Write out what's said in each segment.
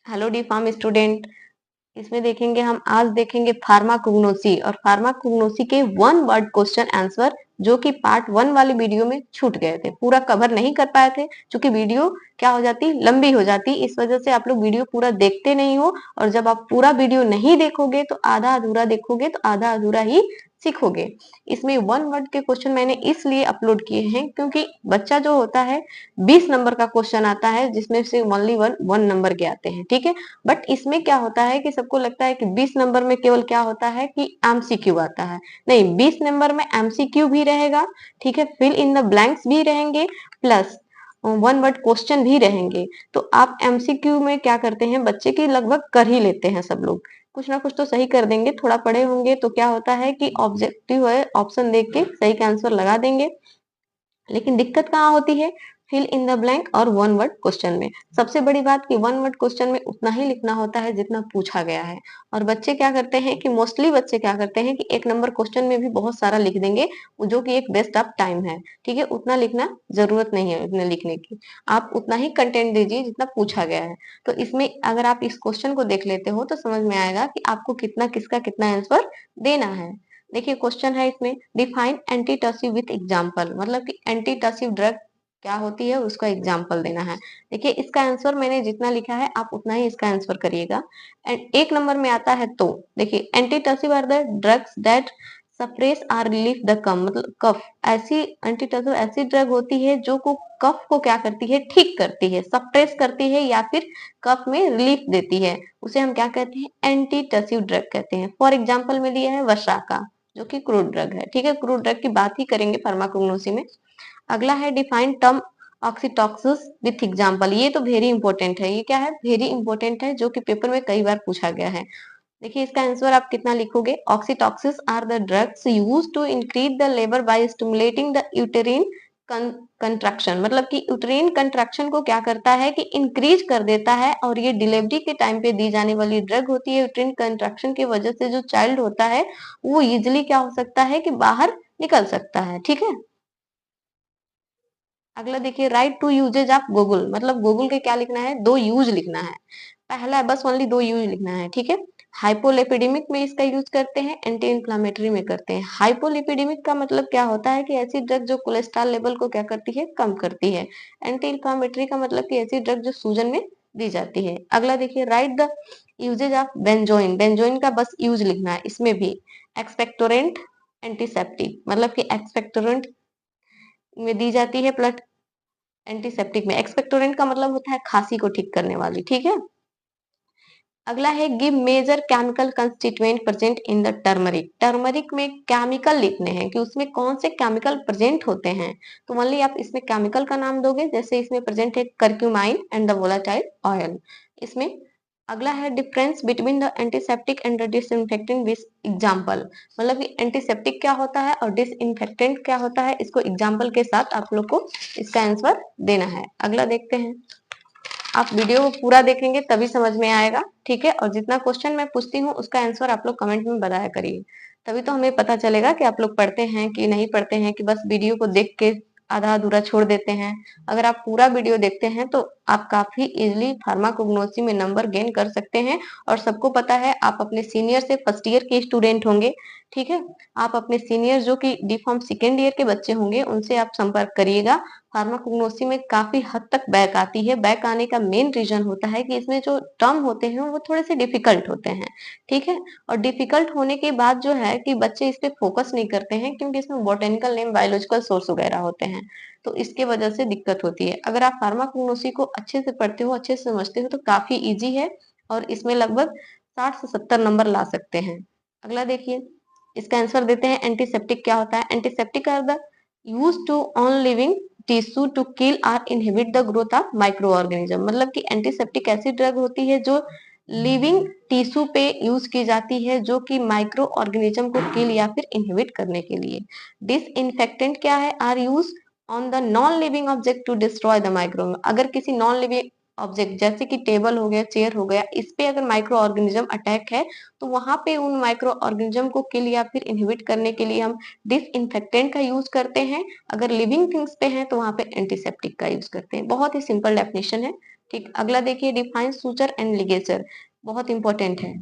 Hello D pharm student. इसमें देखेंगे हम आज देखेंगे फार्माकोग्नोसी और फार्माकोग्नोसी के वन वर्ड क्वेश्चन आंसर जो कि पार्ट वन वाली वीडियो में छूट गए थे, पूरा कवर नहीं कर पाए थे क्योंकि वीडियो क्या हो जाती लंबी हो जाती, इस वजह से आप लोग वीडियो पूरा देखते नहीं हो। और जब आप पूरा वीडियो नहीं देखोगे तो आधा अधूरा देखोगे तो आधा अधूरा ही सीखोगे। इसमें वन वर्ड के क्वेश्चन मैंने इसलिए अपलोड किए हैं क्योंकि बच्चा जो होता है 20 नंबर का क्वेश्चन आता है जिसमें से ओनली वन नंबर के आते हैं, ठीक है। बट इसमें क्या होता है कि सबको लगता है कि 20 नंबर में केवल क्या होता है कि एमसीक्यू आता है। नहीं, 20 नंबर में एमसीक्यू भी रहेगा, ठीक है, फिल इन द ब्लैंक्स भी रहेंगे, प्लस वन वर्ड क्वेश्चन भी रहेंगे। तो आप एमसीक्यू में क्या करते हैं, बच्चे की लगभग कर ही लेते हैं सब लोग, कुछ ना कुछ तो सही कर देंगे, थोड़ा पढ़े होंगे तो क्या होता है कि ऑब्जेक्टिव है ऑप्शन देख के सही का आंसर लगा देंगे। लेकिन दिक्कत कहाँ होती है, फिल इन द ब्लैंक और वन वर्ड क्वेश्चन में। सबसे बड़ी बात कि वन वर्ड क्वेश्चन में उतना ही लिखना होता है जितना पूछा गया है। और बच्चे क्या करते हैं कि मोस्टली बच्चे क्या करते हैं कि एक नंबर क्वेश्चन में भी बहुत सारा लिख देंगे, जो कि एक वेस्ट ऑफ टाइम है, ठीक है। उतना लिखना जरूरत नहीं है, उतने लिखने की आप उतना ही कंटेंट दीजिए जितना पूछा गया है। तो इसमें अगर आप इस क्वेश्चन को देख लेते हो तो समझ में आएगा कि आपको कितना किसका कितना आंसर देना है। देखिए क्वेश्चन है इसमें, डिफाइन एंटीटसिव विथ एग्जांपल, मतलब कि एंटीटसिव ड्रग क्या होती है उसका एग्जांपल देना है। देखिए इसका आंसर मैंने जितना लिखा है आप उतना ही इसका आंसर करिएगा। एंड एक नंबर में आता है तो देखिए antitussive are the drugs that suppress or relief the cough, मतलब कफ। ऐसी एंटीटसिव ऐसी ड्रग होती है जो को कफ को क्या करती है, ठीक करती है, सप्रेस करती है या फिर कफ में रिलीफ देती है, उसे हम क्या कहते हैं, एंटीटसिव ड्रग कहते हैं। फॉर एग्जाम्पल में लिया है वशाका जो कि क्रूड ड्रग है, ठीक है। क्रूड ड्रग की बात ही करेंगे फार्माकोग्नोसी में। अगला है डिफाइन टर्म ऑक्सीटॉक्सिस विथ एग्जांपल। ये तो वेरी इंपॉर्टेंट है, ये क्या है, वेरी इंपॉर्टेंट है, जो कि पेपर में कई बार पूछा गया है। देखिए इसका आंसर आप कितना लिखोगे, oxytocics are the drugs used to increase the labour by stimulating the uterine contraction, मतलब कि यूटेरिन कंट्रैक्शन को क्या करता है कि इंक्रीज कर देता है। और ये डिलीवरी के टाइम पे दी जाने वाली ड्रग होती है। यूटेरिन कंट्रैक्शन की वजह से जो चाइल्ड होता है वो इजिली क्या हो सकता है कि बाहर निकल सकता है, ठीक है। अगला देखिए, write two uses of Google, मतलब गूगल के क्या लिखना है, दो यूज लिखना है। पहला है बस ओनली दो यूज लिखना है, ठीक है। हाइपोलिपिडेमिक में इसका यूज करते हैं, एंटी इंफ्लामेटरी में करते हैं। हाइपोलिपिडेमिक का मतलब क्या होता है कि ऐसी ड्रग जो कोलेस्ट्रॉल लेवल को क्या करती है, कम करती है। एंटी इंफ्लामेटरी का मतलब कि ऐसी ड्रग जो सूजन में दी जाती है। अगला देखिए, write the uses of benzoin, benzoin का बस यूज लिखना है, इसमें भी एक्सपेक्टोरेंट एंटीसेप्टिक, मतलब कि एक्सपेक्टोरेंट में दी जाती है, प्लस एंटीसेप्टिक में। एक्सपेक्टोरेंट का मतलब होता है खांसी को ठीक करने वाली, ठीक है। अगला है give major chemical constituent present in the turmeric. Turmeric में केमिकल लिखने हैं कि उसमें कौन से केमिकल प्रेजेंट होते हैं। तो ओनली आप इसमें केमिकल का नाम दोगे, जैसे इसमें प्रेजेंट है करक्यूमाइन एंड द वोलेटाइल ऑयल इसमें। अगला है difference between the antiseptic and the disinfectant with example, मतलब कि एंटीसेप्टिक क्या होता है और डिसइंफेक्टेंट क्या होता है, इसको एग्जांपल के साथ आप लोग को इसका आंसर देना है। अगला देखते हैं, आप वीडियो को पूरा देखेंगे तभी समझ में आएगा, ठीक है। और जितना क्वेश्चन मैं पूछती हूँ उसका आंसर आप लोग कमेंट में बताया करिए, तभी तो हमें पता चलेगा कि आप लोग पढ़ते हैं कि नहीं पढ़ते हैं, कि बस वीडियो को देख के आधा अधूरा छोड़ देते हैं। अगर आप पूरा वीडियो देखते हैं तो आप काफी इजिली फार्माकोग्नोसी में नंबर गेन कर सकते हैं। और सबको पता है आप अपने सीनियर से फर्स्ट ईयर के स्टूडेंट होंगे, ठीक है। आप अपने सीनियर जो कि डी फॉर्म सेकेंड ईयर के बच्चे होंगे उनसे आप संपर्क करिएगा। फार्माकोग्नोसी में काफी हद तक बैक आती है। बैक आने का मेन रीजन होता है कि इसमें जो टर्म होते हैं वो थोड़े से डिफिकल्ट होते हैं, ठीक है। और डिफिकल्ट होने के बाद जो है कि बच्चे इस पे फोकस नहीं करते हैं क्योंकि इसमें बोटेनिकल नेम, बायोलॉजिकल सोर्स वगैरह होते हैं, तो इसके वजह से दिक्कत होती है। अगर आप फार्माकोग्नोसी को अच्छे से पढ़ते हो, अच्छे से समझते हो तो काफी इजी है और इसमें लगभग 60 से 70 नंबर ला सकते हैं। अगला देखिए, इसका आंसर देते हैं, एंटीसेप्टिक क्या होता है। Antiseptic are the use to on living tissue to kill और inhibit the growth of micro organism, मतलब कि एंटीसेप्टिक ऐसी ड्रग होती है जो लिविंग टिश्यू पे यूज की जाती है जो कि माइक्रो ऑर्गेनिज्म को किल या फिर इनहिबिट करने के लिए। डिसइंफेक्टेंट क्या है, are used on the non living object to destroy the micro, अगर किसी नॉन लिविंग ऑब्जेक्ट जैसे कि टेबल हो गया, चेयर हो गया, इस पे अगर माइक्रो ऑर्गेनिज्म अटैक है तो वहां पे उन माइक्रो ऑर्गेनिज्म को किल या फिर इनहिबिट करने के लिए हम डिसइंफेक्टेंट का यूज करते हैं। अगर लिविंग थिंग्स पे हैं तो वहां पे एंटीसेप्टिक का यूज करते हैं। बहुत ही सिंपल डेफिनेशन है, ठीक, अगला देखिए डिफाइन सूचर एंड लिगेचर, बहुत इंपॉर्टेंट है।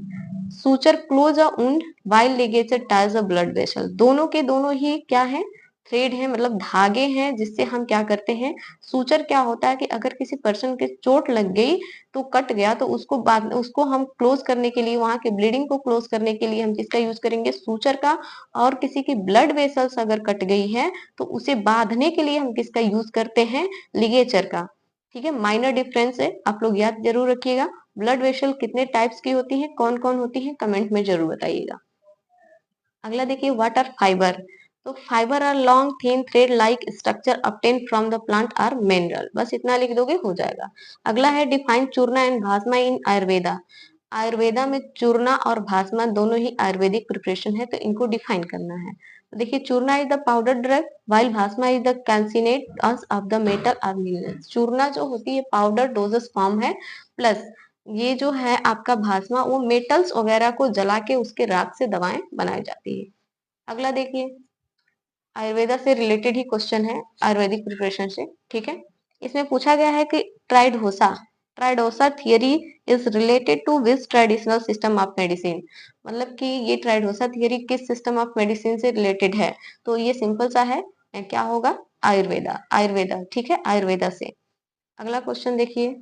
सूचर क्लोज अ वुंड व्हाइल लिगेचर टाइज अ ब्लड वेसल, दोनों के दोनों ही क्या है, थ्रेड है, मतलब धागे हैं, जिससे हम क्या करते हैं, सूचर क्या होता है कि अगर किसी पर्सन के चोट लग गई तो कट गया, तो उसको हम क्लोज करने के लिए, वहां की ब्लीडिंग को क्लोज करने के लिए हम किसका यूज करेंगे, सूचर का। और किसी की ब्लड वेसल्स अगर कट गई है तो उसे बांधने के लिए हम किसका यूज करते हैं, लिगेचर का। ठीक है, माइनर डिफरेंस है, आप लोग याद जरूर रखिएगा। ब्लड वेसल कितने टाइप्स की होती है, कौन कौन होती है, कमेंट में जरूर बताइएगा। अगला देखिए व्हाट आर फाइबर, तो fibre are long thin thread like structure obtain from the plant or mineral, बस इतना लिख दोगे हो जाएगा। अगला है define churna and bhasma in Ayurveda, Ayurveda में चूर्णा और भास्मा दोनों ही आयुर्वेदिक प्रिपरेशन है, तो इनको डिफाइन करना है। तो देखिए churna is the powder drug while bhasma is the calcinate of the metal और मिनरल्स, चूर्णा जो होती है पाउडर डोजेस फॉर्म है, प्लस ये जो है आपका भास्मा वो मेटल्स वगैरह को जला के उसके राख से दवाएं बनाई जाती है। अगला देखिए आयुर्वेदा से रिलेटेड ही क्वेश्चन है, आयुर्वेदिक प्रिपरेशन से, ठीक है। इसमें पूछा गया है कि tridosha, tridosha theory is related to which traditional system of medicine, मतलब कि ये ट्राइडोसा थियरी किस सिस्टम ऑफ मेडिसिन से रिलेटेड है, तो ये सिंपल सा है, क्या होगा, आयुर्वेदा, आयुर्वेदा, ठीक है, आयुर्वेदा से। अगला क्वेश्चन देखिए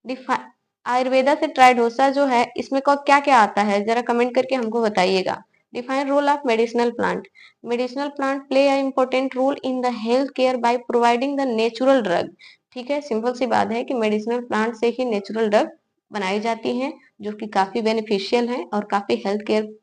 डिफा आयुर्वेदा से ट्राइडोसा जो है इसमें को क्या क्या आता है, जरा कमेंट करके हमको बताइएगा। Define role of medicinal plant, medicinal plant play a important role in the health care by providing the natural drug, ठीक है, सिंपल सी बात है कि मेडिसिनल प्लांट से ही नेचुरल ड्रग बनाई जाती हैं, जो कि काफी बेनिफिशियल है और काफी हेल्थ केयर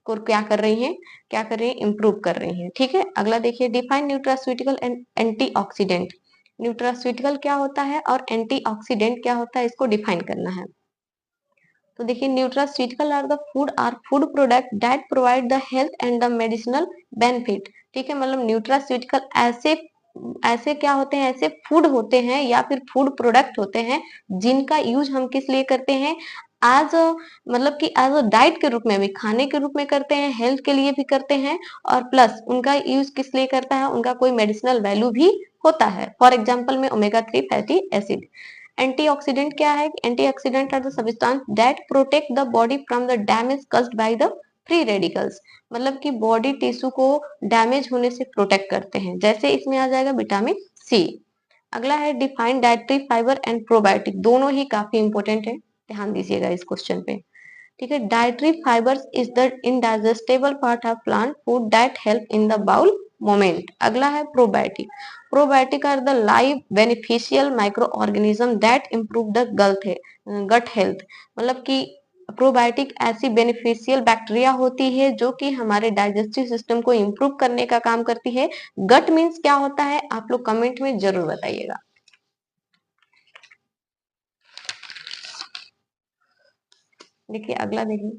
को क्या कर रही हैं, क्या कर रही हैं, इंप्रूव कर रही हैं, ठीक है। अगला देखिए define nutraceutical and antioxidant, nutraceutical क्या होता है और एंटीऑक्सीडेंट क्या होता है, इसको डिफाइन करना है। तो देखिए nutraceutical are food product that provide the health and the medicinal benefit, ठीक है, मतलब न्यूट्रास्यूटिकल ऐसे ऐसे क्या होते हैं, ऐसे फूड होते हैं या फिर फूड प्रोडक्ट होते हैं जिनका यूज हम किस लिए करते हैं, एज अ, मतलब कि एज अ डाइट के रूप में भी, खाने के रूप में करते हैं, हेल्थ के लिए भी करते हैं, और प्लस उनका यूज किस लिए करता है, उनका कोई मेडिसिनल वैल्यू भी होता है, फॉर एग्जाम्पल में ओमेगा 3 फैटी एसिड। एंटीऑक्सीडेंट क्या है, antioxidant are the substance that protect the body from the damage caused by the free radicals, मतलब कि बॉडी टिश्यू को डैमेज होने से प्रोटेक्ट करते हैं, जैसे इसमें आ जाएगा विटामिन सी। अगला है defined dietary fibre and probiotic, दोनों ही काफी इंपॉर्टेंट है, ध्यान दीजिएगा इस क्वेश्चन पे, ठीक है। Dietary fibres is the indigestible part of plant food that help in the bowel moment. अगला है probiotic, probiotic are the live beneficial micro organism that improve the gut health, मतलब कि प्रोबायोटिक ऐसी बेनिफिशियल बैक्टीरिया होती है जो कि हमारे डाइजेस्टिव सिस्टम को इंप्रूव करने का काम करती है। गट मीन्स क्या होता है, आप लोग कमेंट में जरूर बताइएगा। देखिए अगला देखिए,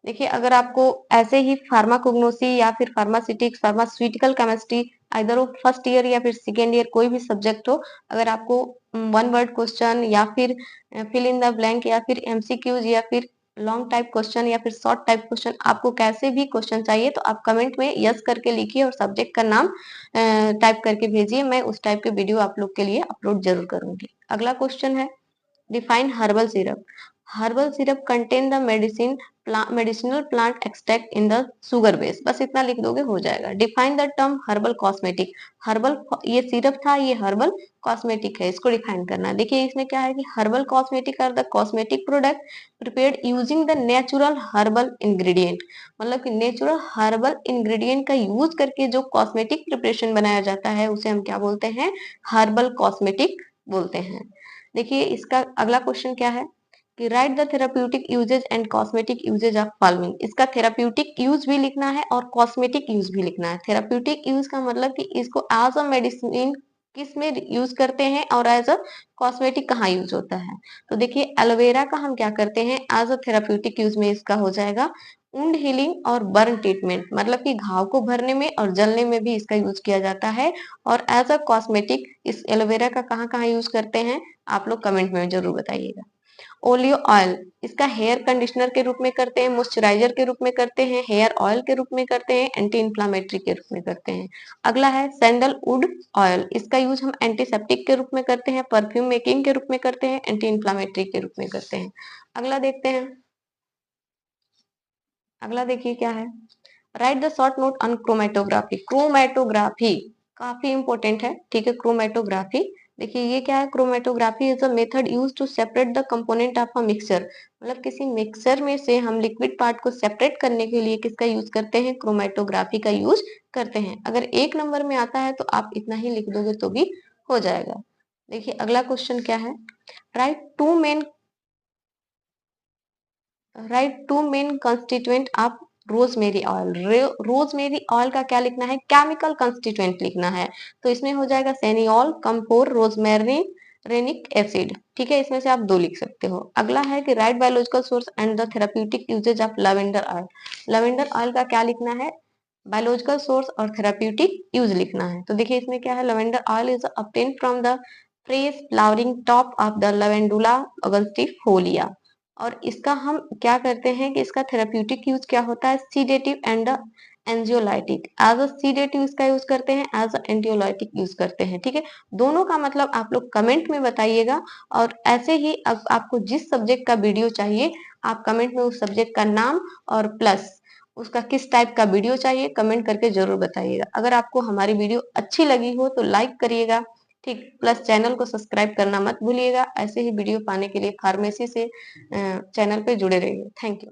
देखिए अगर आपको ऐसे ही फार्माकोग्नोसी या फिर फार्मास्यूटिक्स फार्मास्यूटिकल केमिस्ट्री, इधर वो फर्स्ट ईयर या फिर सेकेंड ईयर कोई भी सब्जेक्ट हो, अगर आपको वन वर्ड क्वेश्चन या फिर फिल इन द ब्लैंक या फिर एमसीक्यूज या फिर लॉन्ग टाइप क्वेश्चन या फिर शॉर्ट टाइप क्वेश्चन, आपको कैसे भी क्वेश्चन चाहिए तो आप कमेंट में यस करके लिखिए और सब्जेक्ट का नाम टाइप करके भेजिए, मैं उस टाइप के वीडियो आप लोग के लिए अपलोड जरूर करूंगी। अगला क्वेश्चन है define herbal syrup, herbal syrup contain the medicinal plant extract in the sugar base, बस इतना लिख दोगे हो जाएगा। Define the term herbal cosmetic, herbal ये सिरप था, ये हर्बल कॉस्मेटिक है, इसको डिफाइन करना है। देखिए इसमें क्या है कि herbal cosmetic are the cosmetic product prepared using the natural herbal ingredient, मतलब कि नेचुरल हर्बल इंग्रेडिएंट का यूज करके जो कॉस्मेटिक प्रिपरेशन बनाया जाता है उसे हम क्या बोलते हैं, हर्बल कॉस्मेटिक बोलते हैं। देखिए इसका अगला क्वेश्चन क्या है कि write the therapeutic uses and cosmetic uses of following, इसका थेराप्यूटिक यूज भी लिखना है और कॉस्मेटिक यूज भी लिखना है। थेराप्यूटिक यूज का मतलब कि इसको एज अ मेडिसिन किस में यूज करते हैं और एज अ कॉस्मेटिक कहाँ यूज होता है। तो देखिए एलोवेरा का हम क्या करते हैं, एज अ थेराप्यूटिक यूज में इसका हो जाएगा वुंड हीलिंग और बर्न ट्रीटमेंट, मतलब कि घाव को भरने में और जलने में भी इसका यूज किया जाता है। और एज अ कॉस्मेटिक इस एलोवेरा का कहाँ कहाँ यूज करते हैं, आप लोग कमेंट में जरूर बताइएगा। ओलियो ऑयल, इसका हेयर कंडीशनर के रूप में करते हैं, मॉइस्चराइजर के रूप में करते हैं, हेयर ऑयल के रूप में करते हैं, एंटी इंफ्लामेटरी के रूप में करते हैं। अगला है सैंडलवुड ऑयल, इसका यूज हम एंटीसेप्टिक के रूप में करते हैं, परफ्यूम मेकिंग के रूप में करते हैं, एंटी इंफ्लामेटरी के रूप में करते हैं। अगला देखते हैं, अगला देखिए क्या है, write the short note on chromatography. Chromatography काफी इंपॉर्टेंट है, ठीक है। क्रोमेटोग्राफी देखिए ये क्या है, chromatography is a method use to separate the component of a mixture, मतलब किसी मिक्सचर में से हम लिक्विड पार्ट को सेपरेट करने के लिए किसका यूज करते हैं, क्रोमेटोग्राफी का यूज करते हैं। अगर 1 नंबर में आता है तो आप इतना ही लिख दोगे तो भी हो जाएगा। देखिए अगला क्वेश्चन क्या है, write two main constituent of rosemary oil. Rosemary oil का क्या लिखना है, केमिकल कंस्टिट्यूएंट लिखना है, तो इसमें हो जाएगा सेनियोल, कंपोर, रोजमेरिन, रेनिक एसिड, ठीक है। इसमें से आप 2 लिख सकते हो। अगला है कि write biological source and the therapeutic uses of lavender oil. Lavender oil का क्या लिखना है, बायोलॉजिकल सोर्स और थेराप्यूटिक यूज लिखना है। तो देखिए इसमें क्या है, lavender oil is obtained from the fresh flowering top of the Lavandula angustifolia, और इसका हम क्या करते हैं कि इसका थेराप्यूटिक यूज क्या होता है, sedative and anxiolytic. As a sedative इसका यूज करते हैं, एज अ एंटियोलाइटिक यूज करते हैं, ठीक है। दोनों का मतलब आप लोग कमेंट में बताइएगा, और ऐसे ही अब आपको जिस सब्जेक्ट का वीडियो चाहिए आप कमेंट में उस सब्जेक्ट का नाम और प्लस उसका किस टाइप का वीडियो चाहिए कमेंट करके जरूर बताइएगा। अगर आपको हमारी वीडियो अच्छी लगी हो तो लाइक करिएगा, ठीक, प्लस चैनल को सब्सक्राइब करना मत भूलिएगा। ऐसे ही वीडियो पाने के लिए फार्मेसी से चैनल पे जुड़े रहिए। Thank you.